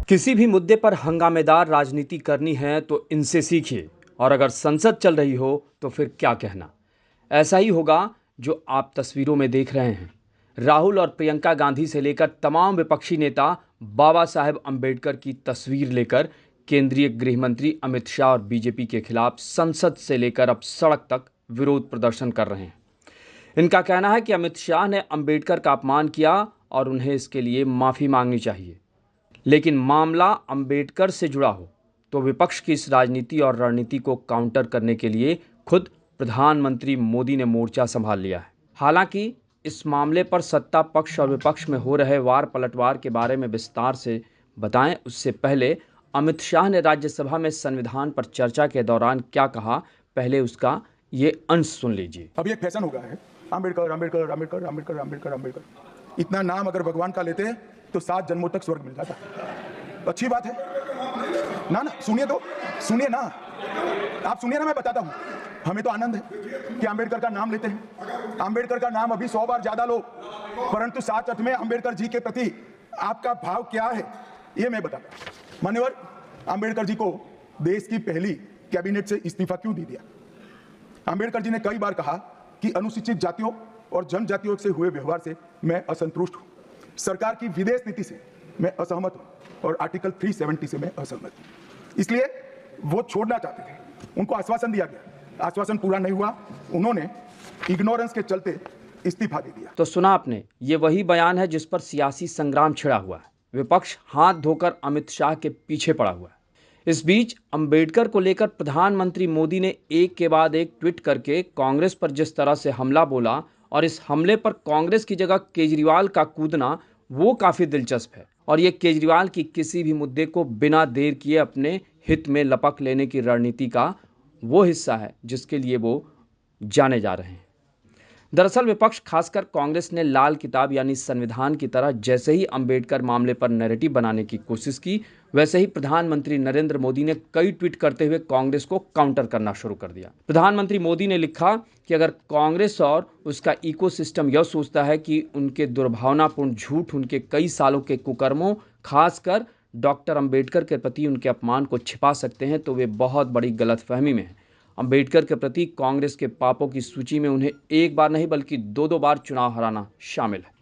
किसी भी मुद्दे पर हंगामेदार राजनीति करनी है तो इनसे सीखिए, और अगर संसद चल रही हो तो फिर क्या कहना। ऐसा ही होगा जो आप तस्वीरों में देख रहे हैं। राहुल और प्रियंका गांधी से लेकर तमाम विपक्षी नेता बाबा साहेब अंबेडकर की तस्वीर लेकर केंद्रीय गृह मंत्री अमित शाह और बीजेपी के खिलाफ संसद से लेकर अब सड़क तक विरोध प्रदर्शन कर रहे हैं। इनका कहना है कि अमित शाह ने अंबेडकर का अपमान किया और उन्हें इसके लिए माफी मांगनी चाहिए। लेकिन मामला अंबेडकर से जुड़ा हो तो विपक्ष की इस राजनीति और रणनीति को काउंटर करने के लिए खुद प्रधानमंत्री मोदी ने मोर्चा संभाल लिया है। हालांकि इस मामले पर सत्ता पक्ष और विपक्ष में हो रहे वार पलटवार के बारे में विस्तार से बताएं, उससे पहले अमित शाह ने राज्यसभा में संविधान पर चर्चा के दौरान क्या कहा, पहले उसका ये अंश सुन लीजिए। अभी एक फैशन हो गया है, अंबेडकर अंबेडकर अंबेडकर अंबेडकर अंबेडकर अंबेडकर। इतना नाम अगर भगवान का लेते हैं तो 7 जन्मों तक स्वर्ग मिल जाता। तो अच्छी बात है ना। सुनिए तो, सुनिए ना, आप सुनिए ना, मैं बताता हूं। हमें तो आनंद है कि अंबेडकर का नाम लेते हैं। अंबेडकर का नाम अभी 100 बार ज्यादा लो, परंतु साथ अर्थ में अंबेडकर जी के प्रति आपका भाव क्या है ये मैं बताता हूं। मान्यवर, अंबेडकर जी को देश की पहली कैबिनेट से इस्तीफा क्यों दे दिया? अंबेडकर जी ने कई बार कहा कि अनुसूचित जातियों और जनजातियों से हुए व्यवहार से मैं असंतुष्ट हूं, सरकार की विदेश नीति से मैं असहमत हूं और आर्टिकल 370 से मैं असहमत हूं। इसलिए वो छोड़ना चाहते थे। उनको आश्वासन दिया गया, आश्वासन पूरा नहीं हुआ, उन्होंने इग्नोरेंस के चलते इस्तीफा दे दिया। तो सुना आपने, ये वही बयान है जिस पर सियासी संग्राम छिड़ा हुआ है। विपक्ष हाथ धोकर अमित शाह के पीछे पड़ा हुआ है। इस बीच अंबेडकर को लेकर प्रधानमंत्री मोदी ने एक के बाद एक ट्वीट करके कांग्रेस पर जिस तरह से हमला बोला, और इस हमले पर कांग्रेस की जगह केजरीवाल का कूदना, वो काफ़ी दिलचस्प है। और ये केजरीवाल की किसी भी मुद्दे को बिना देर किए अपने हित में लपक लेने की रणनीति का वो हिस्सा है जिसके लिए वो जाने जा रहे हैं। दरअसल विपक्ष, खासकर कांग्रेस ने लाल किताब यानी संविधान की तरह जैसे ही अंबेडकर मामले पर नैरेटिव बनाने की कोशिश की, वैसे ही प्रधानमंत्री नरेंद्र मोदी ने कई ट्वीट करते हुए कांग्रेस को काउंटर करना शुरू कर दिया। प्रधानमंत्री मोदी ने लिखा कि अगर कांग्रेस और उसका इकोसिस्टम यह सोचता है कि उनके दुर्भावनापूर्ण झूठ, उनके कई सालों के कुकर्मों, खासकर डॉक्टर अंबेडकर के प्रति उनके अपमान को छिपा सकते हैं, तो वे बहुत बड़ी गलतफहमी में हैं। अंबेडकर के प्रति कांग्रेस के पापों की सूची में उन्हें एक बार नहीं बल्कि 2-2 बार चुनाव हराना शामिल है।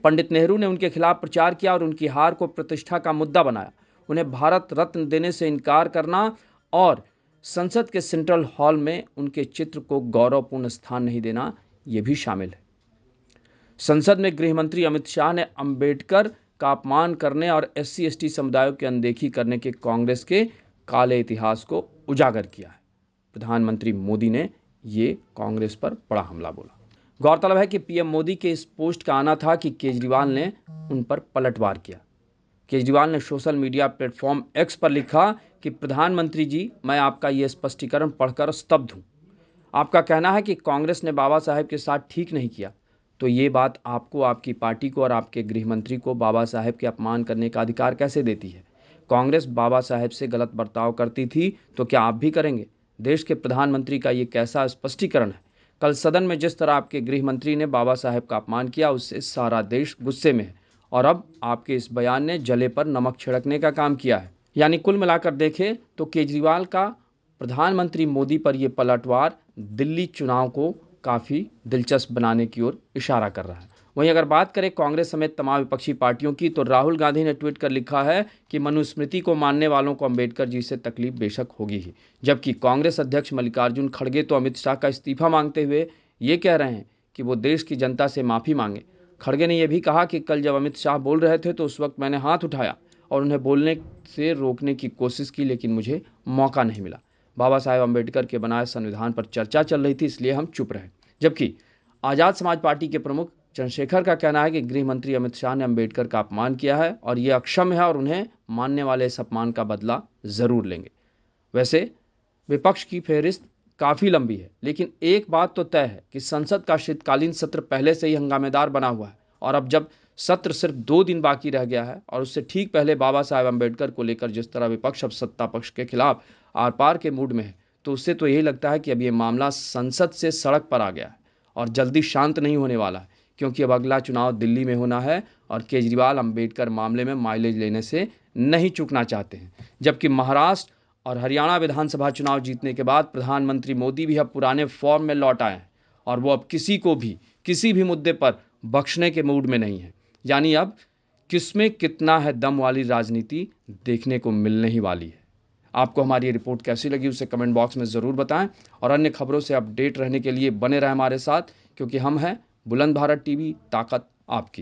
पंडित नेहरू ने उनके खिलाफ प्रचार किया और उनकी हार को प्रतिष्ठा का मुद्दा बनाया। उन्हें भारत रत्न देने से इनकार करना और संसद के सेंट्रल हॉल में उनके चित्र को गौरवपूर्ण स्थान नहीं देना, ये भी शामिल है। संसद में गृह मंत्री अमित शाह ने अंबेडकर का अपमान करने और SC/ST समुदायों की अनदेखी करने के कांग्रेस के काले इतिहास को उजागर किया है। प्रधानमंत्री मोदी ने ये कांग्रेस पर बड़ा हमला बोला। गौरतलब है कि पीएम मोदी के इस पोस्ट का आना था कि केजरीवाल ने उन पर पलटवार किया। केजरीवाल ने सोशल मीडिया प्लेटफॉर्म X पर लिखा कि प्रधानमंत्री जी, मैं आपका ये स्पष्टीकरण पढ़कर स्तब्ध हूँ। आपका कहना है कि कांग्रेस ने बाबा साहेब के साथ ठीक नहीं किया, तो ये बात आपको, आपकी पार्टी को और आपके गृह मंत्री को बाबा साहेब के अपमान करने का अधिकार कैसे देती है? कांग्रेस बाबा साहेब से गलत बर्ताव करती थी तो क्या आप भी करेंगे? देश के प्रधानमंत्री का ये कैसा स्पष्टीकरण है? कल सदन में जिस तरह आपके गृह मंत्री ने बाबा साहेब का अपमान किया, उससे सारा देश गुस्से में है, और अब आपके इस बयान ने जले पर नमक छिड़कने का काम किया है। यानी कुल मिलाकर देखें तो केजरीवाल का प्रधानमंत्री मोदी पर यह पलटवार दिल्ली चुनाव को काफ़ी दिलचस्प बनाने की ओर इशारा कर रहा है। वहीं अगर बात करें कांग्रेस समेत तमाम विपक्षी पार्टियों की, तो राहुल गांधी ने ट्वीट कर लिखा है कि मनुस्मृति को मानने वालों को अंबेडकर जी से तकलीफ बेशक होगी ही। जबकि कांग्रेस अध्यक्ष मल्लिकार्जुन खड़गे तो अमित शाह का इस्तीफा मांगते हुए ये कह रहे हैं कि वो देश की जनता से माफ़ी मांगे। खड़गे ने यह भी कहा कि कल जब अमित शाह बोल रहे थे तो उस वक्त मैंने हाथ उठाया और उन्हें बोलने से रोकने की कोशिश की, लेकिन मुझे मौका नहीं मिला। बाबा साहेब अंबेडकर के बनाए संविधान पर चर्चा चल रही थी, इसलिए हम चुप रहे। जबकि आज़ाद समाज पार्टी के प्रमुख चंद्रशेखर का कहना है कि गृह मंत्री अमित शाह ने अंबेडकर का अपमान किया है और ये अक्षम्य है और उन्हें मानने वाले इस अपमान का बदला ज़रूर लेंगे। वैसे विपक्ष की फहरिस्त काफ़ी लंबी है, लेकिन एक बात तो तय है कि संसद का शीतकालीन सत्र पहले से ही हंगामेदार बना हुआ है, और अब जब सत्र सिर्फ 2 दिन बाकी रह गया है और उससे ठीक पहले बाबा साहेब अंबेडकर को लेकर जिस तरह विपक्ष अब सत्ता पक्ष के खिलाफ आर पार के मूड में है, तो उससे तो यही लगता है कि अब ये मामला संसद से सड़क पर आ गया है। और जल्दी शांत नहीं होने वाला है, क्योंकि अब अगला चुनाव दिल्ली में होना है और केजरीवाल अंबेडकर मामले में माइलेज लेने से नहीं चूकना चाहते हैं। जबकि महाराष्ट्र और हरियाणा विधानसभा चुनाव जीतने के बाद प्रधानमंत्री मोदी भी अब पुराने फॉर्म में लौट आए हैं और वो अब किसी को भी किसी भी मुद्दे पर बख्शने के मूड में नहीं है। यानी अब किसमें कितना है दम वाली राजनीति देखने को मिलने ही वाली है। आपको हमारी ये रिपोर्ट कैसी लगी उसे कमेंट बॉक्स में ज़रूर बताएं और अन्य खबरों से अपडेट रहने के लिए बने रहें हमारे साथ, क्योंकि हम हैं बुलंद भारत टीवी, ताकत आपकी।